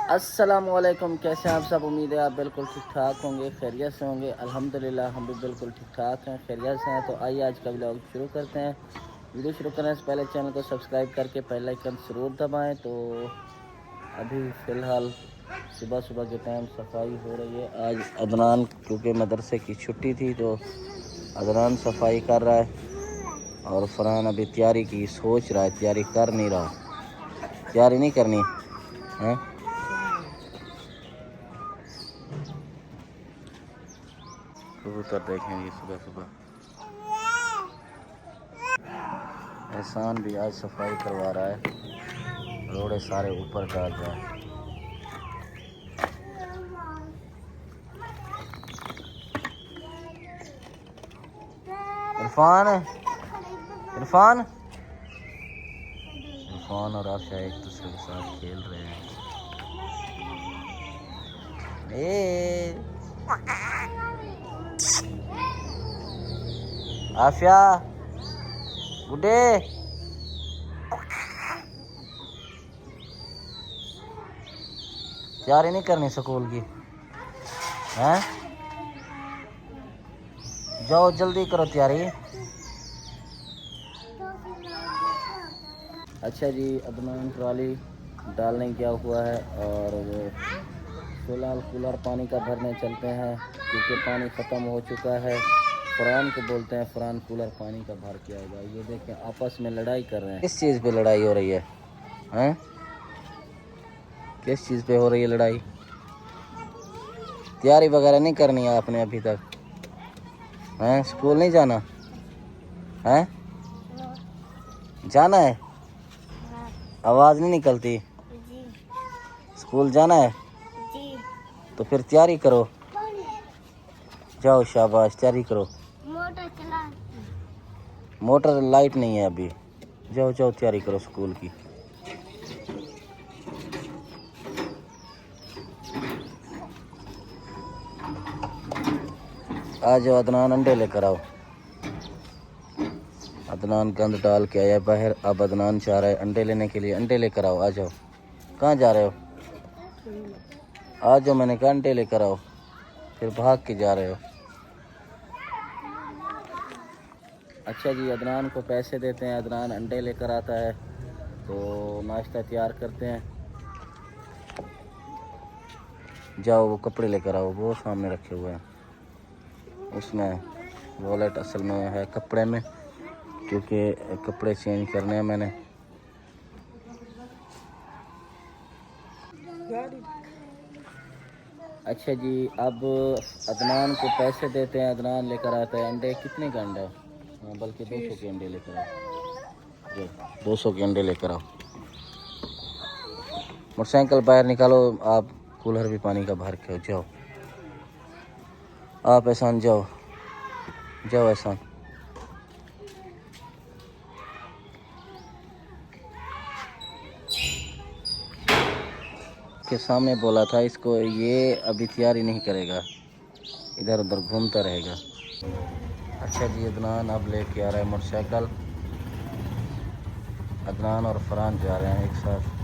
अस्सलामुअलैकुम, कैसे हैं आप सब। उम्मीद है आप बिल्कुल ठीक ठाक होंगे, खैरियत से होंगे। अल्हम्दुलिल्लाह हम भी बिल्कुल ठीक ठाक हैं, खैरियत से हैं। तो आइए आज का व्लॉग शुरू करते हैं। वीडियो शुरू करने से पहले चैनल को सब्सक्राइब करके बेल आइकन ज़रूर दबाएं। तो अभी फ़िलहाल सुबह सुबह के टाइम सफाई हो रही है। आज अदनान क्योंकि मदरसे की छुट्टी थी तो अदनान सफाई कर रहा है और फरहान अभी तैयारी की सोच रहा है, तैयारी कर नहीं रहा। तैयारी नहीं करनी है। कबूतर देखेंगे सुबह सुबह। एहसान भी आज सफाई करवा रहा है, रोड़े सारे ऊपर डाल रहा है। इरफान इरफान इरफान और आफिया एक दूसरे के साथ खेल रहे हैं। आफिया गुड्डे, तैयारी नहीं करनी स्कूल की हैं? जाओ जल्दी करो तैयारी। अच्छा जी, अदनान ट्राली डालने गया हुआ है और फिलहाल कूलर पानी का भरने चलते हैं क्योंकि पानी ख़त्म हो चुका है। फरहान को बोलते हैं, फरहान कूलर पानी का भर के आएगा। ये देखें आपस में लड़ाई कर रहे हैं। किस चीज़ पे लड़ाई हो रही है हैं? किस चीज़ पे हो रही है लड़ाई? तैयारी वगैरह नहीं करनी है आपने अभी तक हैं? स्कूल नहीं जाना है? जाना है? आवाज़ नहीं निकलती। स्कूल जाना है तो फिर तैयारी करो। जाओ शाबाश, तैयारी करो। मोटर लाइट नहीं है अभी। जाओ जाओ तैयारी करो स्कूल की। आ जाओ अदनान, अंडे लेकर आओ। अदनान गंद डाल के आया बाहर, अब अदनान चाह रहा है अंडे लेने के लिए। अंडे लेकर आओ, आ जाओ। कहाँ जा रहे हो? आ जाओ, मैंने कहा अंडे लेकर आओ, फिर भाग के जा रहे हो। अच्छा जी, अदनान को पैसे देते हैं, अदनान अंडे लेकर आता है तो नाश्ता तैयार करते हैं। जाओ वो कपड़े लेकर आओ, वो सामने रखे हुए हैं। उसमें वॉलेट असल में है कपड़े में, क्योंकि कपड़े चेंज करने हैं मैंने। अच्छा जी, अब अदनान को पैसे देते हैं, अदनान लेकर आता है अंडे। कितने का अंडा है? हाँ, बल्कि 200 के अंडे लेकर आओ। जो 200 के अंडे लेकर आओ। मोटरसाइकिल बाहर निकालो, आप कूलर भी पानी का भर के हो। जाओ आप एहसान, जाओ जाओ एहसान। के सामने बोला था इसको, ये अभी तैयारी नहीं करेगा, इधर उधर घूमता रहेगा। अच्छा जी, अदनान अब लेके आ रहा है मोटरसाइकिल। अदनान और फरहान जा रहे हैं एक साथ।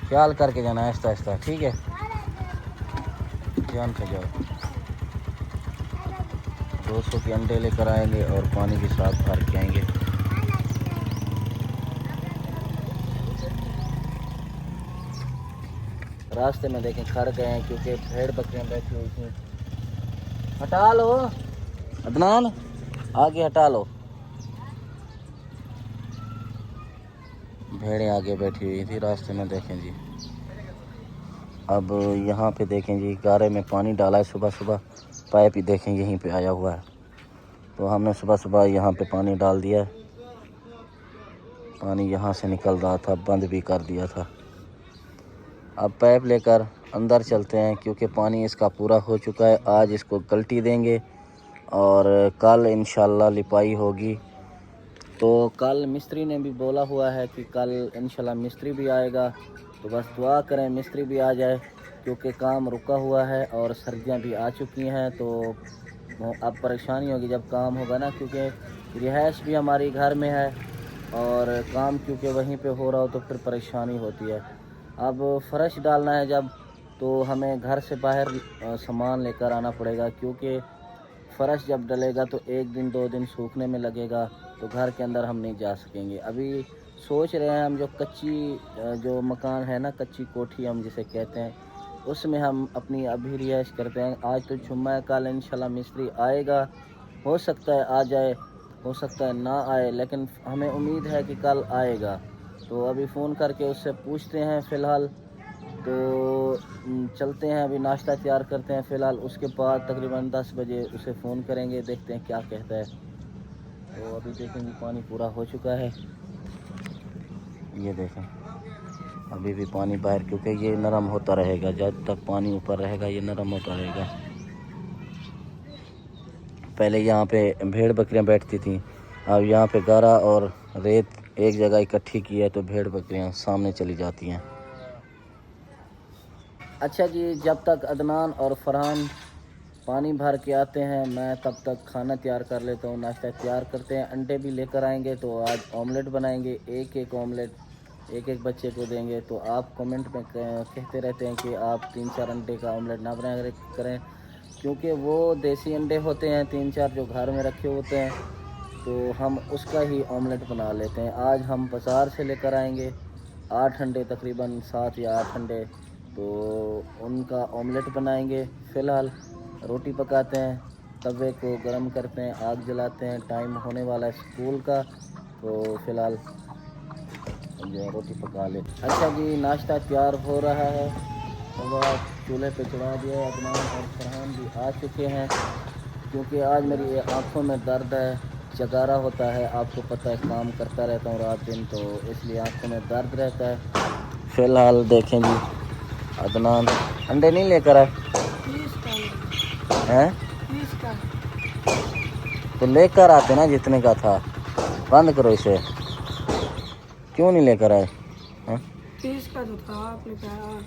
ख्याल करके जाना आहिस्ता आहिस्ता, ठीक है? ध्यान से जाओ। 200 के अंडे लेकर आएंगे और पानी के साथ भर के आएंगे। रास्ते में देखें खड़ गए हैं क्योंकि भेड़ बकरियां बैठी हुई थी। हटा लो अदनान, आगे हटा लो। भेड़ें आगे बैठी हुई थी रास्ते में, देखें जी। अब यहाँ पे देखें जी, गारे में पानी डाला है सुबह सुबह। पाइप ही देखें यहीं पे आया हुआ है, तो हमने सुबह सुबह यहाँ पे पानी डाल दिया है। पानी यहाँ से निकल रहा था, बंद भी कर दिया था। अब पाइप लेकर अंदर चलते हैं क्योंकि पानी इसका पूरा हो चुका है। आज इसको गलटी देंगे और कल इंशाल्लाह लिपाई होगी। तो कल मिस्त्री ने भी बोला हुआ है कि कल इंशाल्लाह मिस्त्री भी आएगा, तो बस दुआ करें मिस्त्री भी आ जाए क्योंकि काम रुका हुआ है और सर्दियां भी आ चुकी हैं। तो अब परेशानी होगी जब काम होगा ना, क्योंकि रिहाइश भी हमारी घर में है और काम क्योंकि वहीं पे हो रहा हो तो फिर परेशानी होती है। अब फ़र्श डालना है जब, तो हमें घर से बाहर सामान लेकर आना पड़ेगा, क्योंकि फ़र्श जब डलेगा तो 1 दिन 2 दिन सूखने में लगेगा, तो घर के अंदर हम नहीं जा सकेंगे। अभी सोच रहे हैं हम जो कच्ची जो मकान है ना, कच्ची कोठी हम जिसे कहते हैं, उसमें हम अपनी अभी रिहाइश करते हैं। आज तो जुम्मा है, कल इंशाल्लाह मिस्त्री आएगा, हो सकता है आ जाए, हो सकता है ना आए, लेकिन हमें उम्मीद है कि कल आएगा। तो अभी फ़ोन करके उससे पूछते हैं फ़िलहाल। तो चलते हैं, अभी नाश्ता तैयार करते हैं फ़िलहाल, उसके बाद तकरीबन 10 बजे उसे फ़ोन करेंगे, देखते हैं क्या कहता है। तो अभी देखेंगे पानी पूरा हो चुका है, ये देखें अभी भी पानी बाहर, क्योंकि ये नरम होता रहेगा जब तक पानी ऊपर रहेगा, ये नरम होता रहेगा। पहले यहाँ पे भेड़ बकरियाँ बैठती थी, अब यहाँ पे गारा और रेत एक जगह इकट्ठी की है, तो भेड़ बकरियाँ सामने चली जाती हैं। अच्छा जी, जब तक अदनान और फरहान पानी भर के आते हैं, मैं तब तक खाना तैयार कर लेता हूँ, नाश्ता तैयार करते हैं। अंडे भी लेकर आएंगे, तो आज ऑमलेट बनाएंगे, एक ऑमलेट एक बच्चे को देंगे। तो आप कमेंट में कहते रहते हैं कि आप 3-4 अंडे का ऑमलेट ना बनाया करें, क्योंकि वो देसी अंडे होते हैं 3-4 जो घर में रखे होते हैं, तो हम उसका ही ऑमलेट बना लेते हैं। आज हम बाज़ार से लेकर आएंगे 8 अंडे, तकरीबन 7 या 8 अंडे, तो उनका ऑमलेट बनाएंगे। फ़िलहाल रोटी पकाते हैं, तवे को गरम करते हैं, आग जलाते हैं, टाइम होने वाला है स्कूल का, तो फ़िलहाल जो है रोटी पका ले। अच्छा जी, नाश्ता तैयार हो रहा है, तवा चूल्हे पे चढ़ा दिया है। अदनान और फरहान भी आ चुके हैं, क्योंकि आज मेरी आँखों में दर्द है, जगारा होता है, आपको पता है काम करता रहता हूँ रात दिन, तो इसलिए आँखों में दर्द रहता है। फ़िलहाल देखें जी, अदनान अंडे नहीं लेकर आए हैं, तो लेकर आते ना जितने का था। बंद करो इसे, क्यों नहीं लेकर आए हैं? 30 का तो था, आपने कहा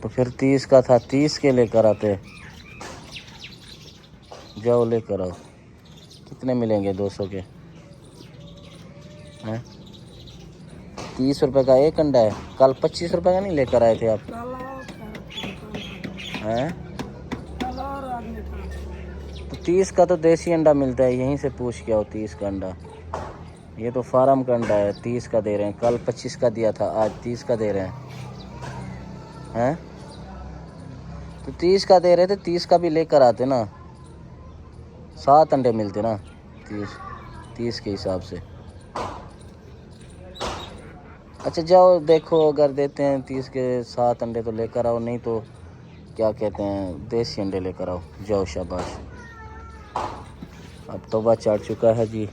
तो फिर 30 का था, 30 के लेकर आते। जाओ लेकर आओ, कितने मिलेंगे 200 के हैं? 30 रुपए का एक अंडा है, कल 25 रुपए का नहीं लेकर आए थे आप हैं? तो 30 का तो देसी अंडा मिलता है, यहीं से पूछ के आओ 30 का अंडा। ये तो फार्म का अंडा है, 30 का दे रहे हैं, कल 25 का दिया था, आज 30 का दे रहे हैं? तो 30 का दे रहे थे, 30 का भी लेकर आते ना, 7 अंडे मिलते ना 30 के हिसाब से। अच्छा जाओ देखो, अगर देते हैं 30 के 7 अंडे तो लेकर आओ, नहीं तो क्या कहते हैं देसी अंडे लेकर आओ। जाओ शाबाश। अब तवा चढ़ चुका है जी,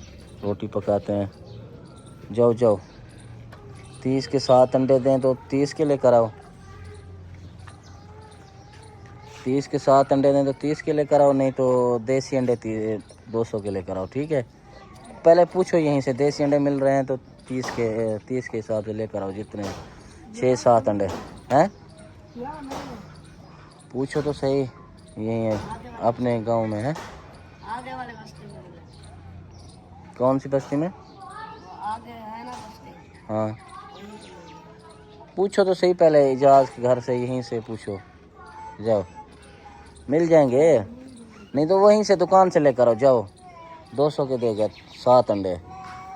रोटी पकाते हैं। जाओ जाओ, 30 के 7 अंडे दें तो 30 के लेकर आओ, 30 के 7 अंडे दें तो 30 के लेकर आओ, नहीं तो देसी अंडे 200 के लेकर आओ, ठीक है? पहले पूछो यहीं से, देसी अंडे मिल रहे हैं तो 30 के हिसाब से लेकर आओ, जितने 6-7 अंडे हैं। पूछो तो सही, यही है अपने गांव में है। आगे वाले बस्ती में। कौन सी बस्ती में? आगे है ना बस्ती। हाँ पूछो तो सही, पहले इजाज़ के घर से, यहीं से पूछो। जाओ मिल जाएंगे, नहीं तो वहीं से दुकान से लेकर आओ। जाओ 200 के देगा 7 अंडे,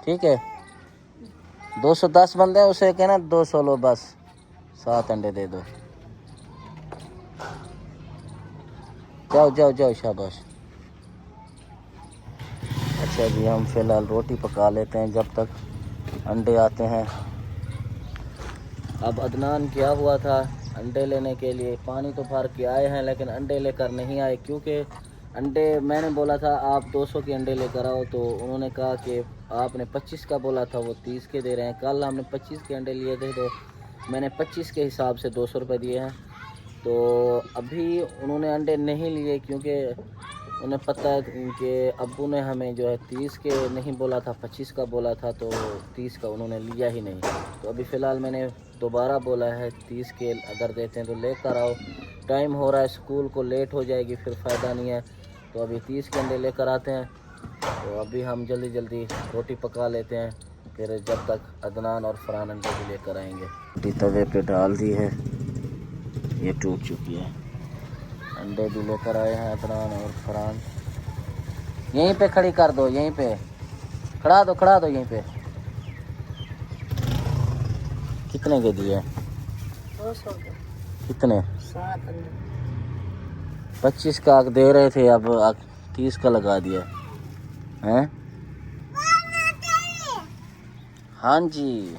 ठीक है? 210 बंदे हैं, उसे कहना 200 लो बस, 7 अंडे दे दो। जाओ जाओ जाओ शाबाश। अच्छा जी, हम फ़िलहाल रोटी पका लेते हैं जब तक अंडे आते हैं। अब अदनान गया हुआ था अंडे लेने के लिए, पानी तो भर के आए हैं लेकिन अंडे लेकर नहीं आए, क्योंकि अंडे मैंने बोला था आप 200 के अंडे लेकर आओ, तो उन्होंने कहा कि आपने 25 का बोला था, वो 30 के दे रहे हैं। कल हमने 25 के अंडे लिए थे, तो मैंने 25 के हिसाब से 200 रुपये दिए हैं। तो अभी उन्होंने अंडे नहीं लिए, क्योंकि उन्हें पता है कि अब्बू ने हमें जो है 30 के नहीं बोला था, 25 का बोला था, तो 30 का उन्होंने लिया ही नहीं। तो अभी फ़िलहाल मैंने दोबारा बोला है 30 के अगर देते हैं तो लेकर आओ, टाइम हो रहा है, स्कूल को लेट हो जाएगी, फिर फ़ायदा नहीं है। तो अभी 30 के अंडे लेकर आते हैं। तो अभी हम जल्दी जल्दी रोटी पका लेते हैं, फिर जब तक अदनान और फरहान अंडे भी लेकर आएंगे। रोटी तवे पे डाल दी है, ये टूट चुकी है। अंडे भी लेकर आए हैं अदनान और फरहान। यहीं पे खड़ी कर दो, यहीं पे खड़ा दो यहीं पे। कितने के दिए? 200 के। कितने? 7 अंडे। 25 का दे रहे थे, अब 30 का लगा दिया हैं। हाँ जी।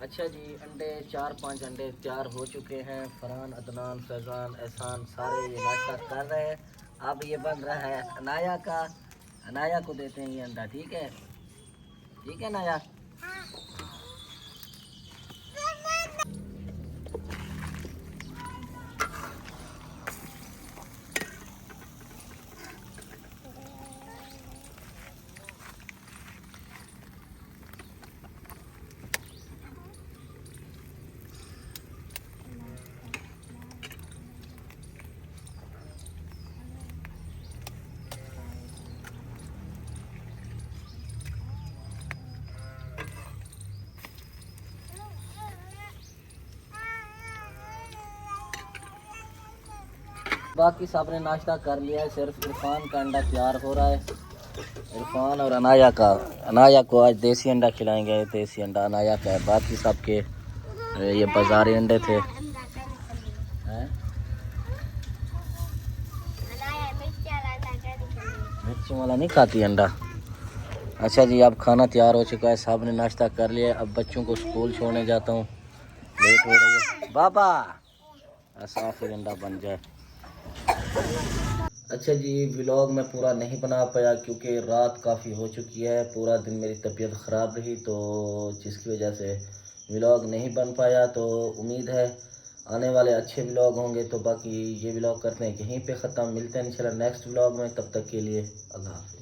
अच्छा जी, अंडे 4-5 अंडे तैयार हो चुके हैं। फरहान, अदनान, फैज़ान, एहसान सारे ये नाश्ता कर रहे हैं। अब ये बन रहा है अनाया का। अनाया को देते हैं ये अंडा, ठीक है? ठीक है अनाया? बाकी सब ने नाश्ता कर लिया है, सिर्फ इरफान का अंडा तैयार हो रहा है। इरफान और अनाया का। अनाया को आज देसी अंडा खिलाएंगे, देसी अंडा अनाया का है। बाकी सब के ये बाजारी अंडे थे। हैं? मिर्ची वाला नहीं खाती अंडा। अच्छा जी, अब खाना तैयार हो चुका है, साहब ने नाश्ता कर लिया। अब बच्चों को स्कूल छोड़ने जाता हूँ, लेट हो रही है। बाबा ऐसा फिर अंडा बन जाए। अच्छा जी, व्लॉग मैं पूरा नहीं बना पाया क्योंकि रात काफ़ी हो चुकी है। पूरा दिन मेरी तबीयत ख़राब रही, तो जिसकी वजह से व्लॉग नहीं बन पाया। तो उम्मीद है आने वाले अच्छे व्लॉग होंगे। तो बाकी ये व्लॉग करते हैं यहीं पे ख़त्म। मिलते हैं इंशाल्लाह नेक्स्ट व्लॉग में। तब तक के लिए अल्लाह हाफ़िज़।